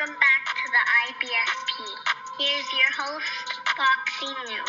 Welcome back to the IBFP. Here's your host, Boxing News.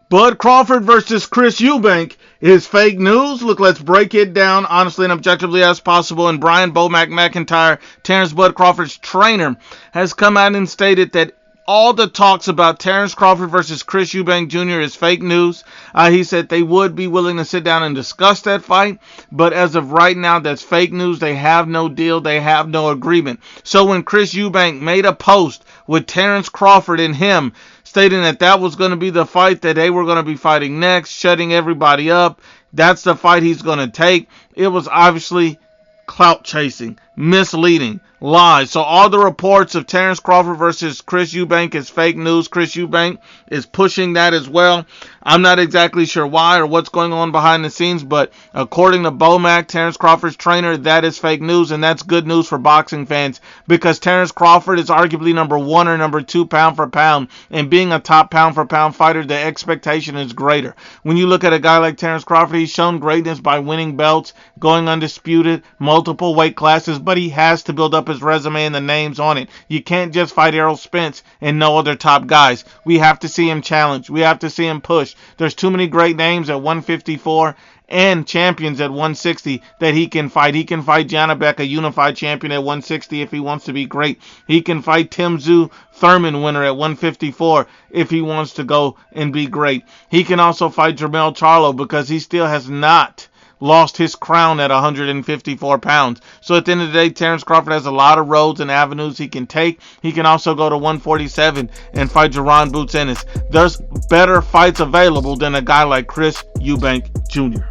Bud Crawford versus Chris Eubank is fake news. Look, let's break it down honestly and objectively as possible. And Brian "BOMAC" McIntyre, Terence Bud Crawford's trainer, has come out and stated that all the talks about Terence Crawford versus Chris Eubank Jr. is fake news. He said they would be willing to sit down and discuss that fight, but as of right now, that's fake news. They have no deal. They have no agreement. So when Chris Eubank made a post with Terence Crawford and him stating that that was going to be the fight that they were going to be fighting next, shutting everybody up, that's the fight he's going to take, it was obviously clout chasing, misleading, lies. So all the reports of Terence Crawford versus Chris Eubank is fake news. Chris Eubank is pushing that as well. I'm not exactly sure why or what's going on behind the scenes, but according to BOMAC, Terence Crawford's trainer, that is fake news, and that's good news for boxing fans because Terence Crawford is arguably number 1 or number 2 pound for pound, and being a top pound for pound fighter, the expectation is greater. When you look at a guy like Terence Crawford, he's shown greatness by winning belts, going undisputed, multiple weight classes, but he has to build up his resume and the names on it. You can't just fight Errol Spence and no other top guys. We have to see him challenge. We have to see him push. There's too many great names at 154 and champions at 160 that he can fight. He can fight Janabek, a unified champion at 160 if he wants to be great. He can fight Tim Tszyu, Thurman winner at 154 if he wants to go and be great. He can also fight Jermell Charlo because he still has not lost his crown at 154 pounds. So at the end of the day, Terence Crawford has a lot of roads and avenues he can take. He can also go to 147 and fight Jaron Boots Ennis. There's better fights available than a guy like Chris Eubank Jr.